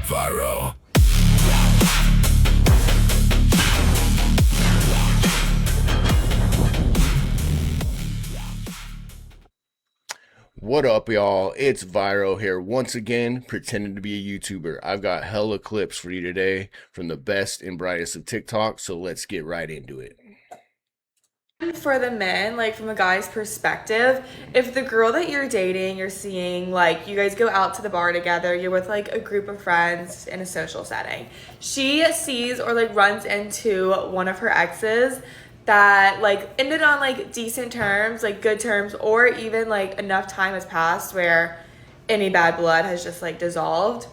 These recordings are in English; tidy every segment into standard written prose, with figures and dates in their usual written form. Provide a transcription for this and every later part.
Viro. What up, y'all? It's Viro here once again, pretending to be a YouTuber. I've got hella clips for you today from the best and brightest of TikTok, so let's get right into it. For the men, like from a guy's perspective, if the girl that you're dating, you're seeing, like you guys go out to the bar together, you're with like a group of friends in a social setting, she sees or like runs into one of her exes that like ended on like decent terms, like good terms, or even like enough time has passed where any bad blood has just like dissolved.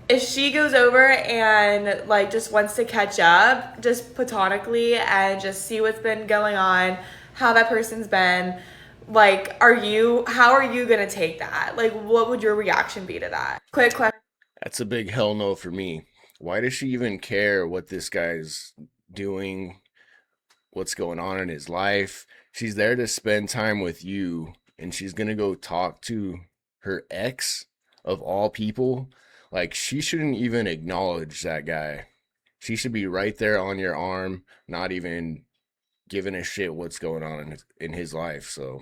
If she goes over and like just wants to catch up just platonically and just see what's been going on, how that person's been, like how are you gonna take that? Like what would your reaction be to that? Quick question. That's a big hell no for me. Why does she even care what this guy's doing, what's going on in his life? She's there to spend time with you, and she's gonna go talk to her ex of all people. Like, she shouldn't even acknowledge that guy. She should be right there on your arm, not even giving a shit what's going on in his life. So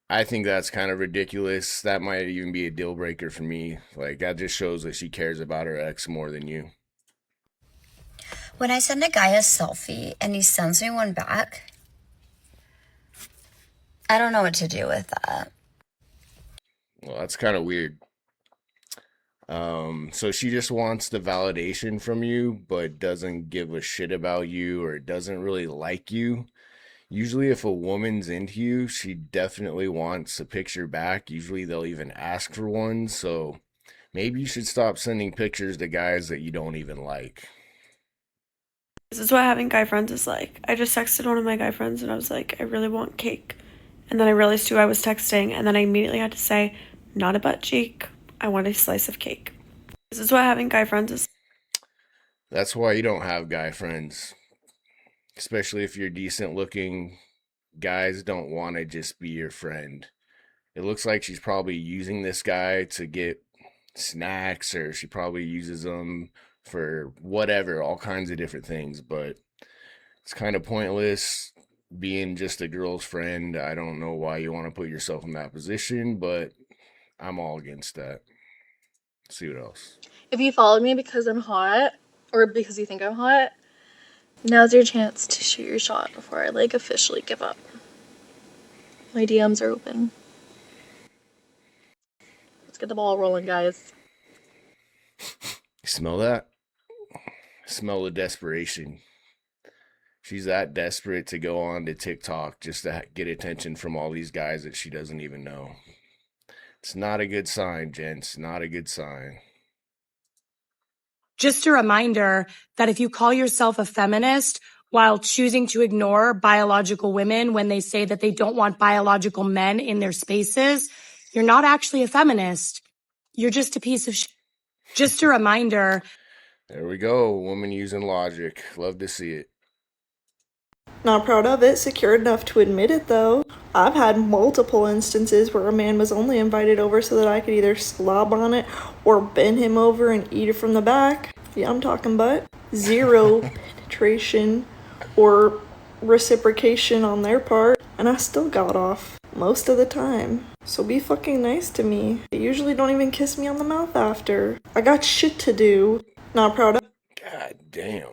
I think that's kind of ridiculous. That might even be a deal breaker for me. Like, that just shows that she cares about her ex more than you. When I send a guy a selfie and he sends me one back, I don't know what to do with that. Well, that's kind of weird. So she just wants the validation from you, but doesn't give a shit about you or doesn't really like you. Usually, if a woman's into you, she definitely wants a picture back. Usually, they'll even ask for one. So maybe you should stop sending pictures to guys that you don't even like. This is what having guy friends is like. I just texted one of my guy friends and I was like, I really want cake. And then I realized who I was texting, and then I immediately had to say, not a butt cheek. I want a slice of cake. This is what having guy friends is. That's why you don't have guy friends, especially if you're decent looking. Guys don't want to just be your friend. It looks like she's probably using this guy to get snacks, or she probably uses them for whatever, all kinds of different things, but it's kind of pointless being just a girl's friend. I don't know why you want to put yourself in that position, but I'm all against that. Let's see what else. If you follow me because I'm hot or because you think I'm hot, now's your chance to shoot your shot before I like officially give up. My DMs are open. Let's get the ball rolling, guys. You smell that? Smell the desperation. She's that desperate to go on to TikTok just to get attention from all these guys that she doesn't even know. It's not a good sign, gents. Not a good sign. Just a reminder that if you call yourself a feminist while choosing to ignore biological women when they say that they don't want biological men in their spaces, you're not actually a feminist. You're just a piece of shit. Just a reminder. There we go. Woman using logic. Love to see it. Not proud of it, secure enough to admit it though. I've had multiple instances where a man was only invited over so that I could either slob on it or bend him over and eat it from the back. Yeah, I'm talking butt. Zero penetration or reciprocation on their part, and I still got off most of the time. So be fucking nice to me. They usually don't even kiss me on the mouth after. I got shit to do. Not proud of. God damn.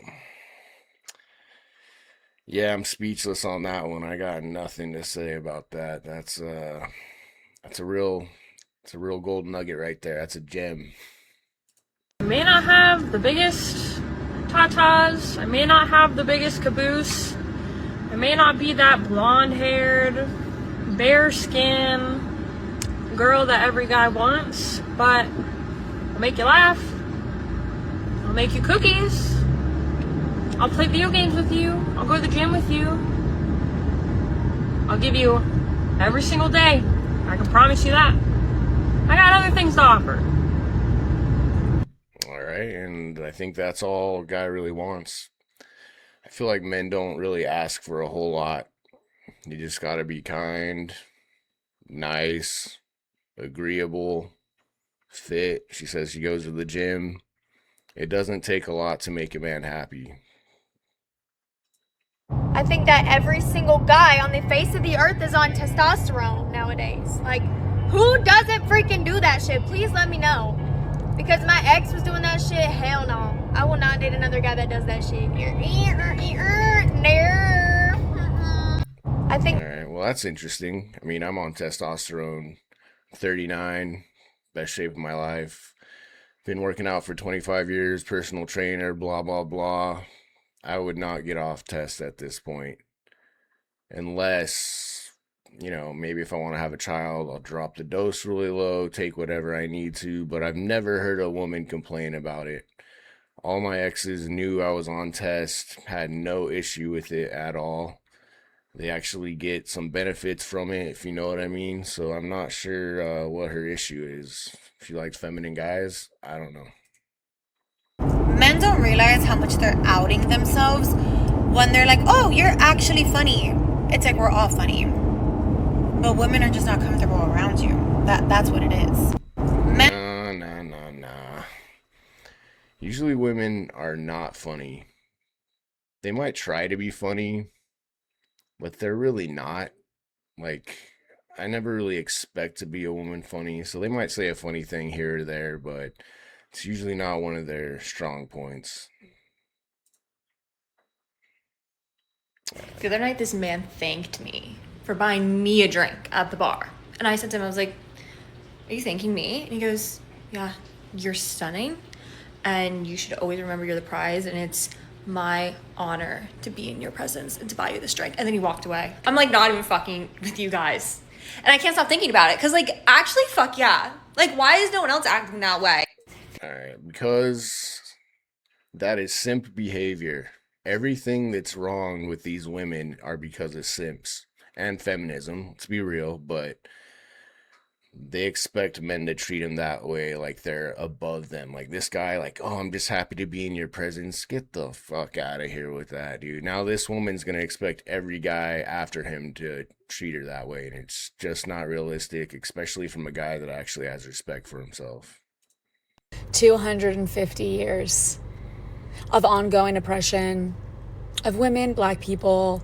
Yeah, I'm speechless on that one. I got nothing to say about that. That's a real gold nugget right there. That's a gem. I may not have the biggest tatas. I may not have the biggest caboose. I may not be that blonde-haired, bare skin girl that every guy wants, but I'll make you laugh. I'll make you cookies. I'll play video games with you. I'll go to the gym with you. I'll give you every single day. I can promise you that. I got other things to offer. All right, and I think that's all a guy really wants. I feel like men don't really ask for a whole lot. You just gotta be kind, nice, agreeable, fit. She says she goes to the gym. It doesn't take a lot to make a man happy. I think that every single guy on the face of the earth is on testosterone nowadays. Like, who doesn't freaking do that shit? Please let me know. Because my ex was doing that shit. Hell no. I will not date another guy that does that shit. No. I think. All right, well, that's interesting. I mean, I'm on testosterone, 39, best shape of my life. Been working out for 25 years, personal trainer, blah, blah, blah. I would not get off test at this point. Unless, maybe if I want to have a child, I'll drop the dose really low, take whatever I need to. But I've never heard a woman complain about it. All my exes knew I was on test, had no issue with it at all. They actually get some benefits from it, if you know what I mean. So I'm not sure what her issue is. If she likes feminine guys, I don't know. Men don't realize how much they're outing themselves when they're like, oh, you're actually funny. It's like we're all funny. But women are just not comfortable around you. That's what it is. Nah. Usually women are not funny. They might try to be funny, but they're really not. Like, I never really expect to be a woman funny, so they might say a funny thing here or there, but it's usually not one of their strong points. The other night, this man thanked me for buying me a drink at the bar. And I said to him, I was like, are you thanking me? And he goes, yeah, you're stunning. And you should always remember you're the prize. And it's my honor to be in your presence and to buy you this drink. And then he walked away. I'm like, not even fucking with you guys. And I can't stop thinking about it. Because, like, actually, fuck yeah. Like, why is no one else acting that way? All right, because that is simp behavior. Everything that's wrong with these women are because of simps and feminism. Let's be real, but they expect men to treat them that way, like they're above them. Like this guy, like, oh, I'm just happy to be in your presence. Get the fuck out of here with that, dude. Now this woman's gonna expect every guy after him to treat her that way, and it's just not realistic, especially from a guy that actually has respect for himself. 250 years of ongoing oppression of women, black people,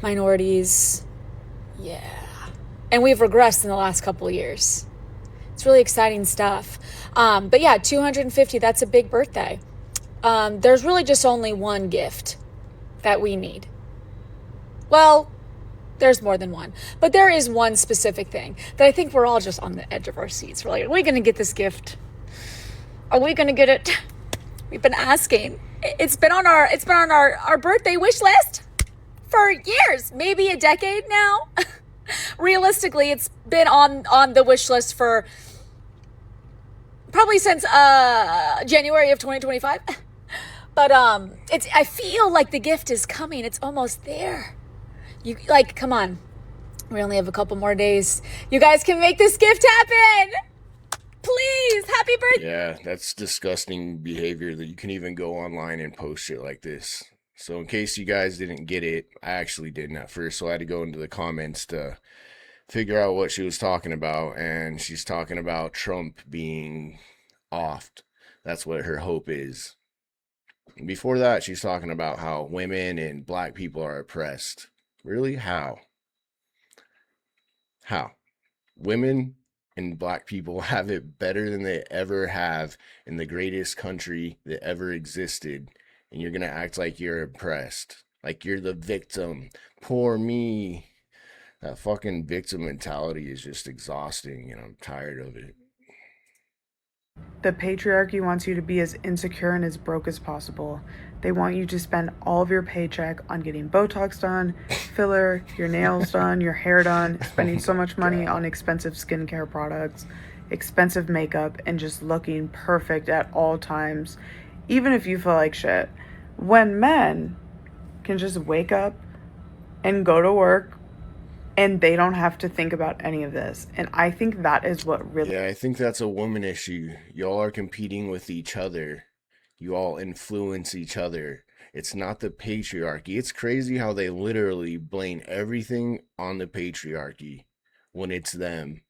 minorities. Yeah. And we've regressed in the last couple of years. It's really exciting stuff. But yeah, 250, that's a big birthday. There's really just only one gift that we need. Well, there's more than one. But there is one specific thing that I think we're all just on the edge of our seats. We're like, are we going to get this gift? Are we going to get it? We've been asking. It's been on our birthday wish list for years, maybe a decade now. Realistically, it's been on the wish list for probably since January of 2025. But I feel like the gift is coming. It's almost there. You come on. We only have a couple more days. You guys can make this gift happen. Please, happy birthday. Yeah, that's disgusting behavior that you can even go online and post shit like this. So in case you guys didn't get it, I actually didn't at first, so I had to go into the comments to figure out what she was talking about, and she's talking about Trump being offed. That's what her hope is. Before that, she's talking about how women and black people are oppressed. Really? How? How? Women and black people have it better than they ever have in the greatest country that ever existed, and you're gonna act like you're oppressed, like you're the victim. Poor me. That fucking victim mentality is just exhausting, and I'm tired of it. The patriarchy wants you to be as insecure and as broke as possible. They want you to spend all of your paycheck on getting Botox done, filler, your nails done, your hair done, spending so much money on expensive skincare products, expensive makeup, and just looking perfect at all times, even if you feel like shit. When men can just wake up and go to work and they don't have to think about any of this. And I think that is what really... Yeah, I think that's a woman issue. Y'all are competing with each other. You all influence each other. It's not the patriarchy. It's crazy how they literally blame everything on the patriarchy when it's them.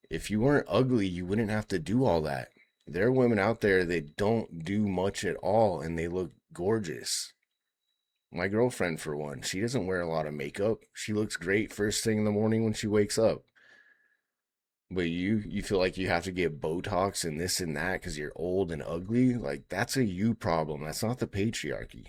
If you weren't ugly, you wouldn't have to do all that. There are women out there that don't do much at all and they look gorgeous. My girlfriend, for one, she doesn't wear a lot of makeup. She looks great first thing in the morning when she wakes up. But you feel like you have to get Botox and this and that because you're old and ugly? Like, that's a you problem. That's not the patriarchy.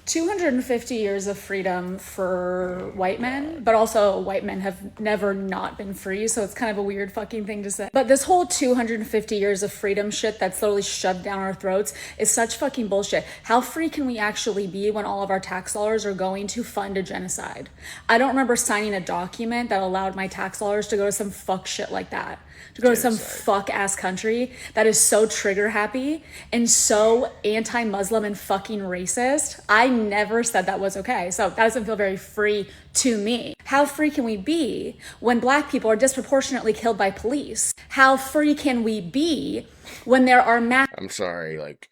250 years of freedom for white men, but also white men have never not been free, so it's kind of a weird fucking thing to say. But this whole 250 years of freedom shit that's slowly shoved down our throats is such fucking bullshit. How free can we actually be when all of our tax dollars are going to fund a genocide? I don't remember signing a document that allowed my tax dollars to go to some fuck shit like that. To go to some fuck ass country that is so trigger happy and so anti-Muslim and fucking racist. I never said that was okay. So that doesn't feel very free to me. How free can we be when black people are disproportionately killed by police? How free can we be when there are I'm sorry, like,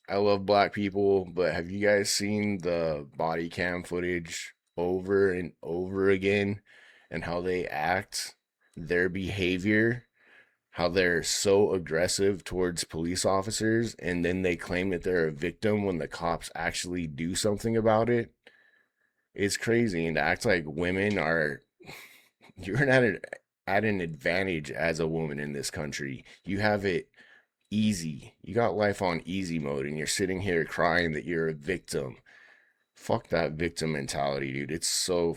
I love black people, but have you guys seen the body cam footage over and over again and how they act, their behavior, how they're so aggressive towards police officers, and then they claim that they're a victim when the cops actually do something about it? It's crazy. And to act like women are, you're at an advantage as a woman in this country. You have it easy. You got life on easy mode, and you're sitting here crying that you're a victim. Fuck that victim mentality, dude. It's so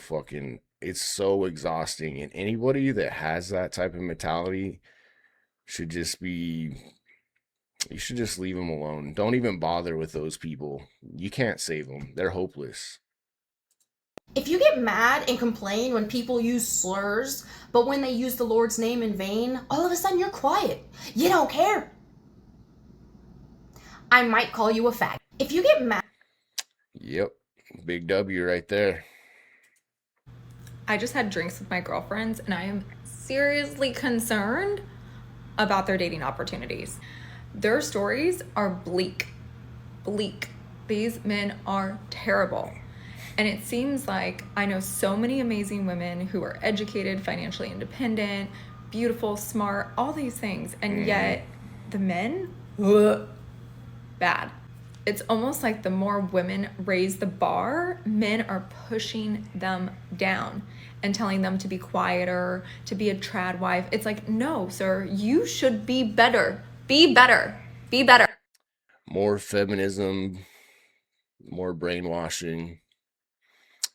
exhausting. And anybody that has that type of mentality should just be, you should just leave them alone. Don't even bother with those people. You can't save them. They're hopeless. If you get mad and complain when people use slurs, but when they use the Lord's name in vain, all of a sudden you're quiet. You don't care. I might call you a fag. If you get mad. Yep. Big W right there. I just had drinks with my girlfriends and I am seriously concerned about their dating opportunities. Their stories are bleak. These men are terrible. And it seems like I know so many amazing women who are educated, financially independent, beautiful, smart, all these things. And yet the men, bad. It's almost like the more women raise the bar, men are pushing them down and telling them to be quieter, to be a trad wife. It's like, no, sir, you should be better. Be better. Be better. More feminism, more brainwashing.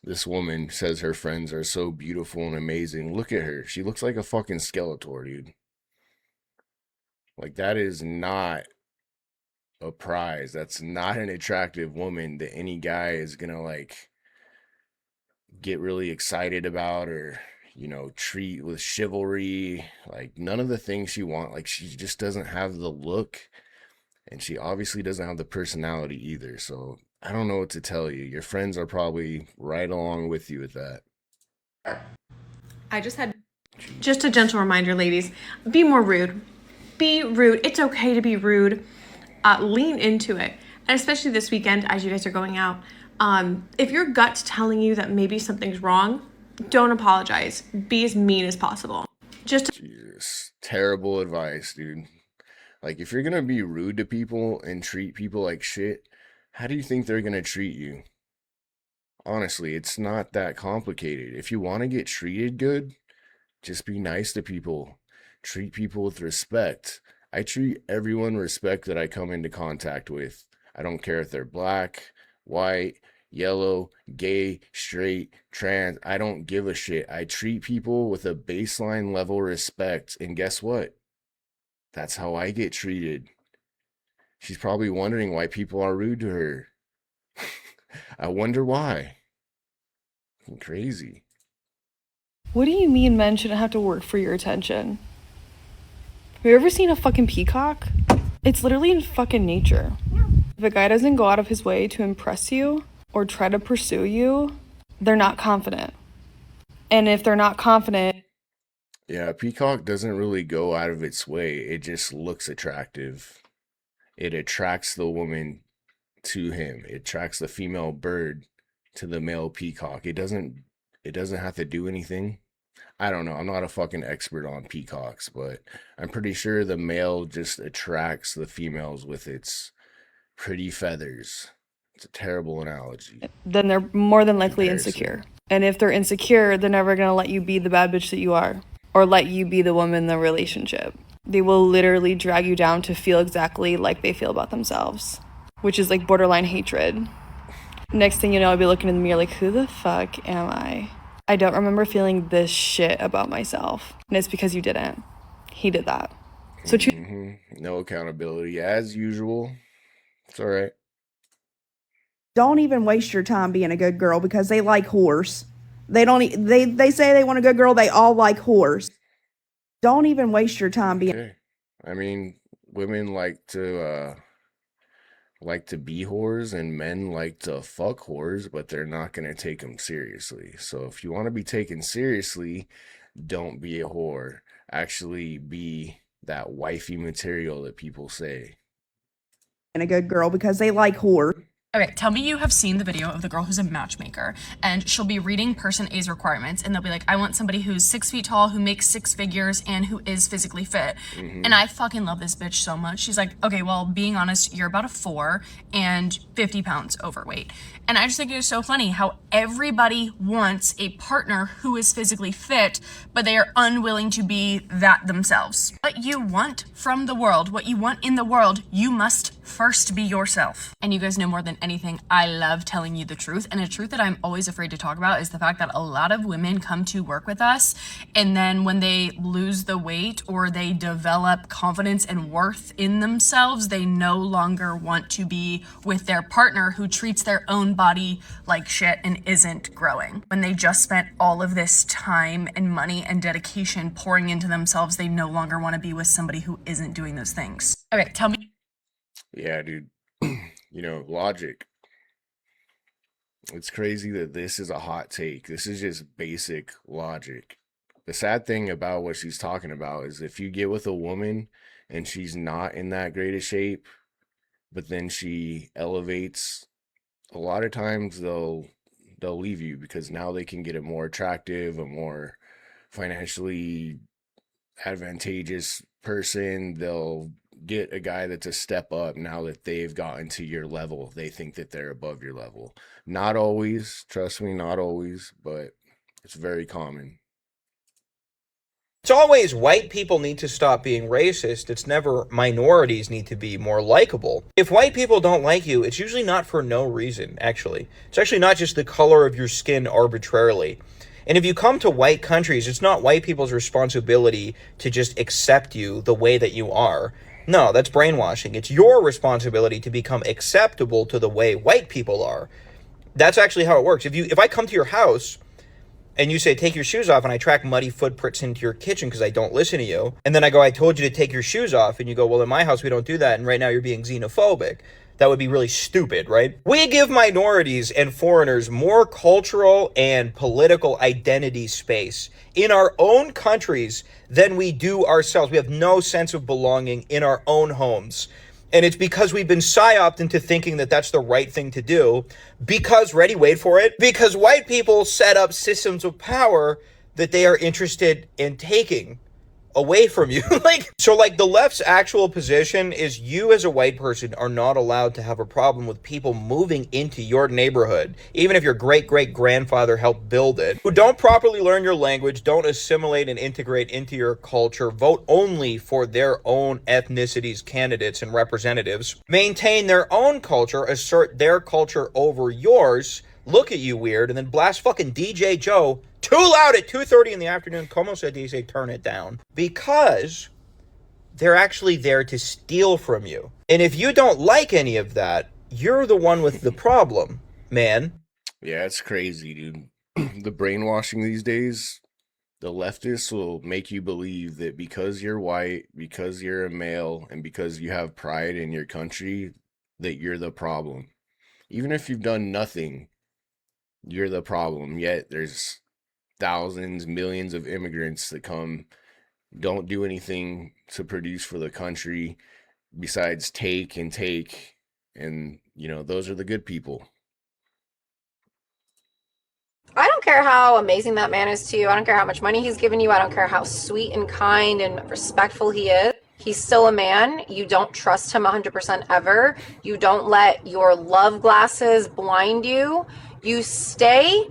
This woman says her friends are so beautiful and amazing. Look at her. She looks like a fucking Skeletor, dude. Like, that is not a prize. That's not an attractive woman that any guy is gonna, like, get really excited about or, treat with chivalry. Like, none of the things she wants. Like, she just doesn't have the look, and she obviously doesn't have the personality either. So I don't know what to tell you. Your friends are probably right along with you with that. I just had Just a gentle reminder, ladies, be more rude. Be rude. It's okay to be rude. Lean into it. And especially this weekend as you guys are going out. If your gut's telling you that maybe something's wrong, don't apologize. Be as mean as possible. Jesus. Terrible advice, dude. Like, if you're gonna be rude to people and treat people like shit, how do you think they're gonna treat you? Honestly, it's not that complicated. If you want to get treated good, just be nice to people. Treat people with respect. I treat everyone respect that I come into contact with. I don't care if they're black, white, yellow, gay, straight, trans. I don't give a shit. I treat people with a baseline level respect. And guess what? That's how I get treated. She's probably wondering why people are rude to her. I wonder why. Crazy. What do you mean men shouldn't have to work for your attention? Have you ever seen a fucking peacock? It's literally in fucking nature. If a guy doesn't go out of his way to impress you or try to pursue you, they're not confident. And if they're not confident... Yeah, a peacock doesn't really go out of its way. It just looks attractive. It attracts the woman to him. It attracts the female bird to the male peacock. It doesn't have to do anything. I don't know. I'm not a fucking expert on peacocks, but I'm pretty sure the male just attracts the females with its pretty feathers. It's a terrible analogy. Then they're more than likely Comparison. insecure. And if they're insecure, they're never gonna let you be the bad bitch that you are, or let you be the woman in the relationship. They will literally drag you down to feel exactly like they feel about themselves, which is like borderline hatred. Next thing you know, I'll be looking in the mirror like, who the fuck am I? I don't remember feeling this shit about myself. And it's because you didn't. He did that. So No accountability as usual. It's all right. Don't even waste your time being a good girl because they like whores. They don't. They say they want a good girl. They all like whores. Don't even waste your time being. Okay. I mean, women like to be whores and men like to fuck whores, but they're not going to take them seriously. So if you want to be taken seriously, don't be a whore. Actually be that wifey material that people say. A good girl because they like whores. Okay, tell me you have seen the video of the girl who's a matchmaker, and she'll be reading person A's requirements, and they'll be like, I want somebody who's 6 feet tall, who makes 6 figures, and who is physically fit. And I fucking love this bitch so much. She's like, okay, well, being honest, you're about a 4 and 50 pounds overweight. And I just think it's so funny how everybody wants a partner who is physically fit, but they are unwilling to be that themselves. What you want from the world, what you want in the world, you must first be yourself. And you guys know more than anything, I love telling you the truth. And a truth that I'm always afraid to talk about is the fact that a lot of women come to work with us, and then when they lose the weight or they develop confidence and worth in themselves, they no longer want to be with their partner who treats their own body like shit and isn't growing. When they just spent all of this time and money and dedication pouring into themselves, they no longer want to be with somebody who isn't doing those things. Okay, tell me. Yeah, dude. Logic. It's crazy that this is a hot take. This is just basic logic. The sad thing about what she's talking about is if you get with a woman and she's not in that great of shape, but then she elevates, a lot of times they'll leave you because now they can get a more attractive, a more financially advantageous person. They'll get a guy that's a step up now that they've gotten to your level. They think that they're above your level. Not always, trust me, not always, but it's very common. It's always white people need to stop being racist. It's never minorities need to be more likable. If white people don't like you, it's usually not for no reason, actually. It's actually not just the color of your skin arbitrarily. And if you come to white countries, it's not white people's responsibility to just accept you the way that you are. No, that's brainwashing. It's your responsibility to become acceptable to the way white people are. That's actually how it works. If I come to your house and you say, take your shoes off, and I track muddy footprints into your kitchen because I don't listen to you, and then I go, I told you to take your shoes off, and you go, well, in my house, we don't do that, and right now you're being xenophobic. That would be really stupid, right? We give minorities and foreigners more cultural and political identity space in our own countries than we do ourselves. We have no sense of belonging in our own homes. And it's because we've been psyoped into thinking that that's the right thing to do because, ready, wait for it, because white people set up systems of power that they are interested in taking away from you. So the left's actual position is you as a white person are not allowed to have a problem with people moving into your neighborhood, even if your great-great-grandfather helped build it, who don't properly learn your language, don't assimilate and integrate into your culture, vote only for their own ethnicity's candidates and representatives, maintain their own culture, assert their culture over yours, look at you weird, and then blast fucking DJ Joe too loud at 2:30 in the afternoon. Como said DJ, turn it down. Because they're actually there to steal from you. And if you don't like any of that, you're the one with the problem, man. Yeah, it's crazy, dude. The brainwashing these days, the leftists will make you believe that because you're white, because you're a male, and because you have pride in your country, that you're the problem. Even if you've done nothing, you're the problem. Yet there's thousands, millions of immigrants that come, don't do anything to produce for the country besides take, and those are the good people. I don't care how amazing that man is to you. I don't care how much money he's given you. I don't care how sweet and kind and respectful he is. He's still a man. You don't trust him 100% ever. You don't let your love glasses blind you. You stay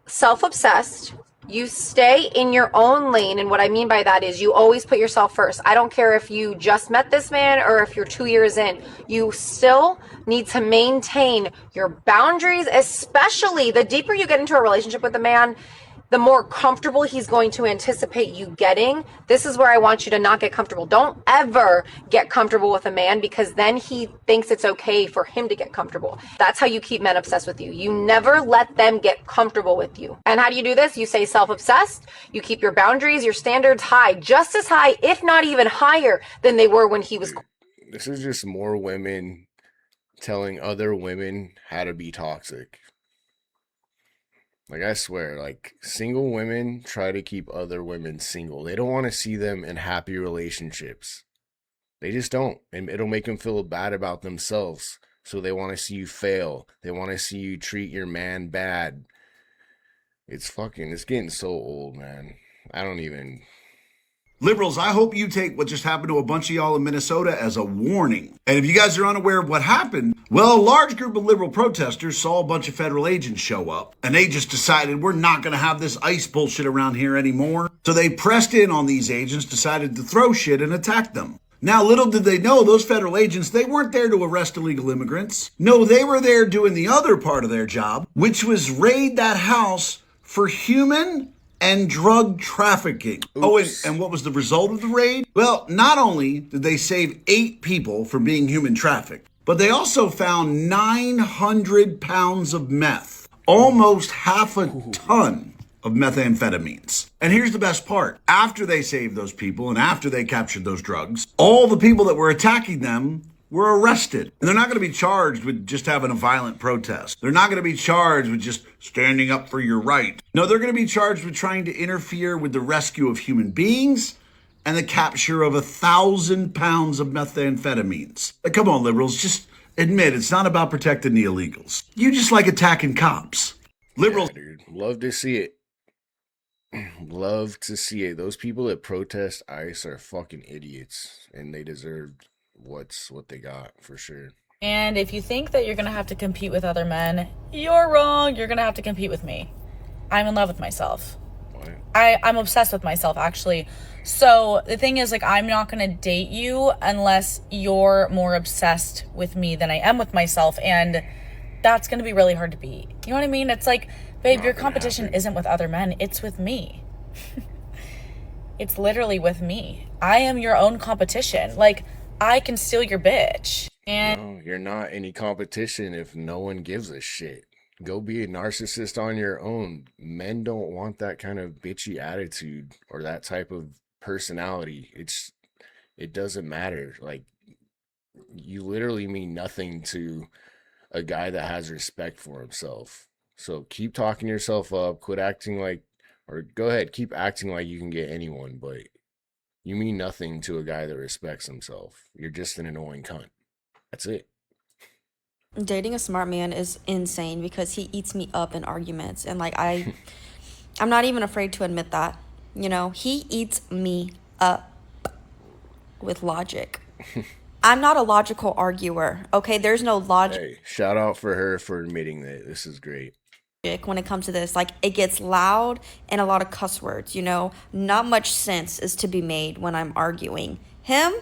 self-obsessed. You stay in your own lane, and what I mean by that is you always put yourself first. I don't care if you just met this man or if you're 2 years in. You still need to maintain your boundaries, especially the deeper you get into a relationship with a man, the more comfortable he's going to anticipate you getting. This is where I want you to not get comfortable. Don't ever get comfortable with a man, because then he thinks it's okay for him to get comfortable. That's how you keep men obsessed with you. You never let them get comfortable with you. And how do you do this? You say self-obsessed. You keep your boundaries, your standards high, just as high, if not even higher than they were when he was. This is just more women telling other women how to be toxic. Like, I swear, like, single women try to keep other women single. They don't want to see them in happy relationships. They just don't. And it'll make them feel bad about themselves. So they want to see you fail. They want to see you treat your man bad. It's getting so old, man. I don't even. Liberals, I hope you take what just happened to a bunch of y'all in Minnesota as a warning. And if you guys are unaware of what happened, well, a large group of liberal protesters saw a bunch of federal agents show up, and they just decided we're not going to have this ICE bullshit around here anymore. So they pressed in on these agents, decided to throw shit and attack them. Now, little did they know, those federal agents, they weren't there to arrest illegal immigrants. No, they were there doing the other part of their job, which was raid that house for human and drug trafficking. Oops. Oh, and what was the result of the raid? Well, not only did they save 8 people from being human trafficked, but they also found 900 pounds of meth, almost half a ton of methamphetamines. And here's the best part. After they saved those people and after they captured those drugs, all the people that were attacking them were arrested. And they're not going to be charged with just having a violent protest. They're not going to be charged with just standing up for your right. No, they're going to be charged with trying to interfere with the rescue of human beings and the capture of 1,000 pounds of methamphetamines. Come on, liberals, just admit it's not about protecting the illegals. You just like attacking cops. Liberals. Yeah, dude. Love to see it. Love to see it. Those people that protest ICE are fucking idiots, and they deserved what they got, for sure. And if you think that you're gonna have to compete with other men, you're wrong. You're gonna have to compete with me. I'm in love with myself. What? I'm obsessed with myself, actually. So the thing is, like, I'm not gonna date you unless you're more obsessed with me than I am with myself, and that's gonna be really hard to beat. You know what I mean? It's like, babe, your competition isn't with other men, it's with me. It's literally with me. I am your own competition. Like, I can steal your bitch. And no, you're not any competition if no one gives a shit. Go be a narcissist on your own. Men don't want that kind of bitchy attitude or that type of personality. It doesn't matter. Like, you literally mean nothing to a guy that has respect for himself. So keep talking yourself up, quit acting like, or go ahead, keep acting like you can get anyone, but you mean nothing to a guy that respects himself. You're just an annoying cunt. That's it. Dating a smart man is insane because he eats me up in arguments, and like I'm not even afraid to admit that. You know, he eats me up with logic. I'm not a logical arguer, okay? There's no logic. Hey, shout out for her for admitting that. This is great. When it comes to this, like, it gets loud and a lot of cuss words, you know? Not much sense is to be made when I'm arguing. Him,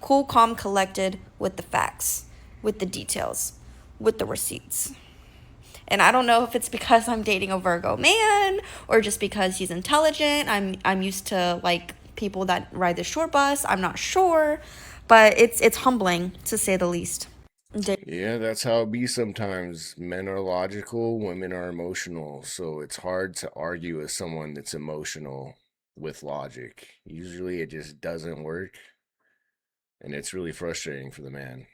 cool, calm, collected with the facts, with the details, with the receipts. And I don't know if it's because I'm dating a Virgo man or just because he's intelligent. I'm used to, like, people that ride the short bus. I'm not sure, but it's humbling, to say the least. Yeah, that's how it be sometimes. Men are logical, women are emotional. So it's hard to argue with someone that's emotional with logic. Usually it just doesn't work. And it's really frustrating for the man.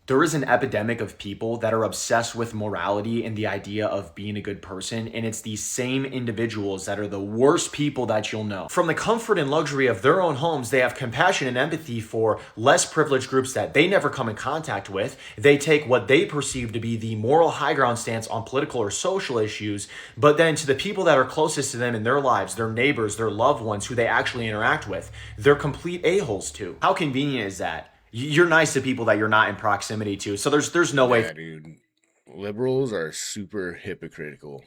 There is an epidemic of people that are obsessed with morality and the idea of being a good person, and it's these same individuals that are the worst people that you'll know. From the comfort and luxury of their own homes, they have compassion and empathy for less privileged groups that they never come in contact with. They take what they perceive to be the moral high ground stance on political or social issues, but then to the people that are closest to them in their lives, their neighbors, their loved ones who they actually interact with, they're complete a-holes too. How convenient is that? You're nice to people that you're not in proximity to. So there's no way. Yeah, dude. Liberals are super hypocritical.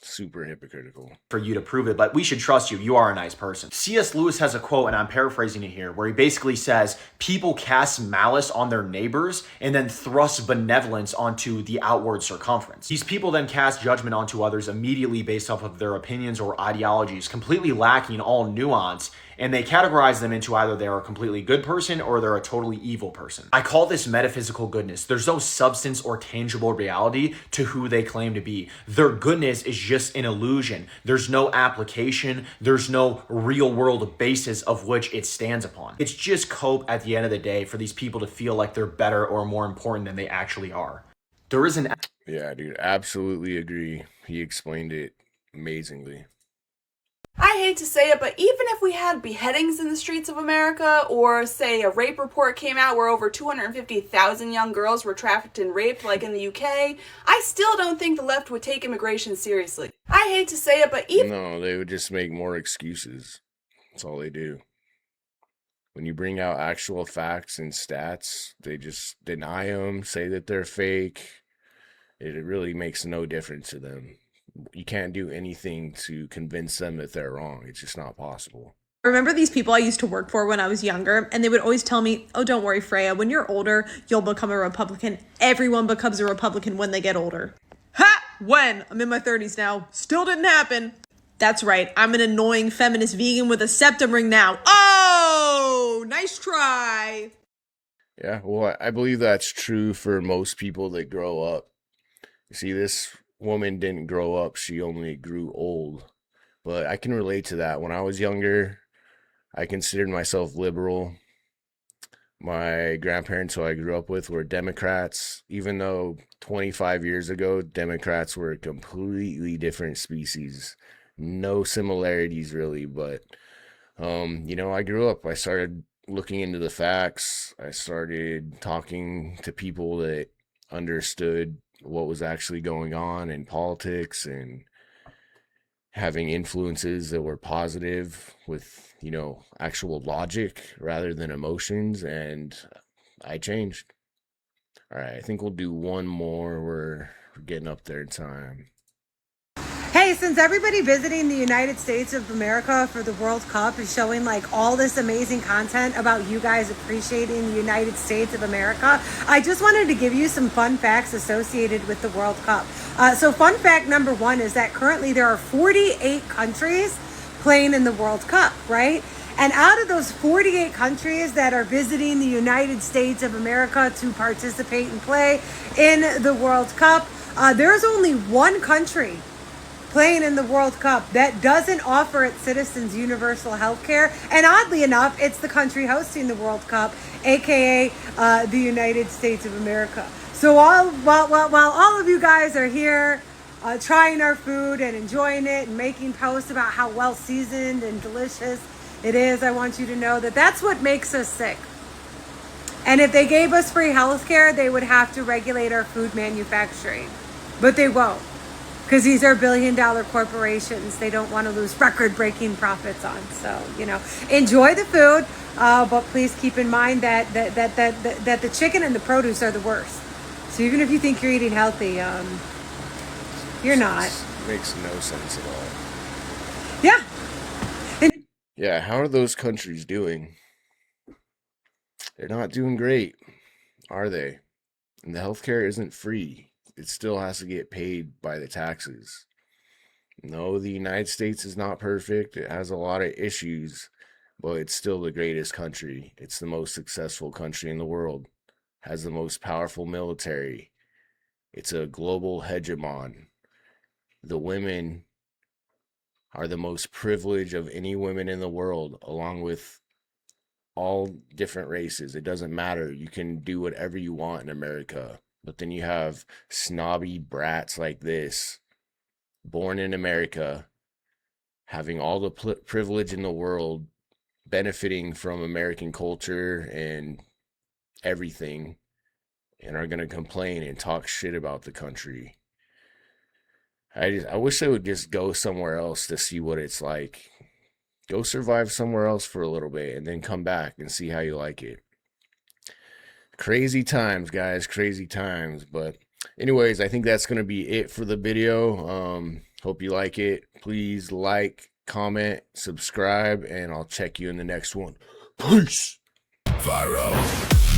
Super hypocritical. For you to prove it, but we should trust you. You are a nice person. C.S. Lewis has a quote, and I'm paraphrasing it here, where he basically says, people cast malice on their neighbors and then thrust benevolence onto the outward circumference. These people then cast judgment onto others immediately based off of their opinions or ideologies, completely lacking all nuance, and they categorize them into either they're a completely good person or they're a totally evil person. I call this metaphysical goodness. There's no substance or tangible reality to who they claim to be. Their goodness is just an illusion. There's no application. There's no real world basis of which it stands upon. It's just cope at the end of the day for these people to feel like they're better or more important than they actually are. There is an... Yeah, dude, absolutely agree. He explained it amazingly. I hate to say it, but even if we had beheadings in the streets of America, or say a rape report came out where over 250,000 young girls were trafficked and raped like in the UK, I still don't think the left would take immigration seriously. I hate to say it, but even... No, they would just make more excuses. That's all they do. When you bring out actual facts and stats, they just deny them, say that they're fake. It really makes no difference to them. You can't do anything to convince them that they're wrong. It's just not possible. I remember these people I used to work for when I was younger, and they would always tell me, oh, don't worry, Freya, when you're older, you'll become a Republican. Everyone becomes a Republican when they get older. Ha! When? I'm in my 30s now. Still didn't happen. That's right. I'm an annoying feminist vegan with a septum ring now. Oh, nice try. Yeah, well, I believe that's true for most people that grow up. You see, this woman didn't grow up, she only grew old. But I can relate to that. When I was younger, I considered myself liberal. My grandparents who I grew up with were Democrats, even though 25 years ago, Democrats were a completely different species. No similarities really, but I grew up. I started looking into the facts. I started talking to people that understood what was actually going on in politics and having influences that were positive with, actual logic rather than emotions. And I changed. All right, I think we'll do one more. We're getting up there in time. Hey, since everybody visiting the United States of America for the World Cup is showing like all this amazing content about you guys appreciating the United States of America, I just wanted to give you some fun facts associated with the World Cup. So fun fact number one is that currently there are 48 countries playing in the World Cup, right? And out of those 48 countries that are visiting the United States of America to participate and play in the World Cup, there's only one country playing in the World Cup that doesn't offer its citizens universal health care. And oddly enough, it's the country hosting the World Cup, aka the United States of America. So while all of you guys are here trying our food and enjoying it and making posts about how well seasoned and delicious it is, I want you to know that that's what makes us sick. And if they gave us free health care, they would have to regulate our food manufacturing. But they won't. Because these are billion-dollar corporations they don't want to lose record-breaking profits on. So, enjoy the food, but please keep in mind that the chicken and the produce are the worst. So even if you think you're eating healthy, you're not. Makes no sense at all. Yeah. Yeah, how are those countries doing? They're not doing great, are they? And the healthcare isn't free. It still has to get paid by the taxes. No, the United States is not perfect. It has a lot of issues, but it's still the greatest country. It's the most successful country in the world. Has the most powerful military. It's a global hegemon. The women are the most privileged of any women in the world, along with all different races. It doesn't matter. You can do whatever you want in America. But then you have snobby brats like this, born in America, having all the privilege in the world, benefiting from American culture and everything, and are going to complain and talk shit about the country. I wish they would just go somewhere else to see what it's like. Go survive somewhere else for a little bit and then come back and see how you like it. Crazy times, guys, crazy times. But anyways, I think that's going to be it for the video. Hope you like it. Please like, comment, subscribe, and I'll check you in the next one. Peace. Viro.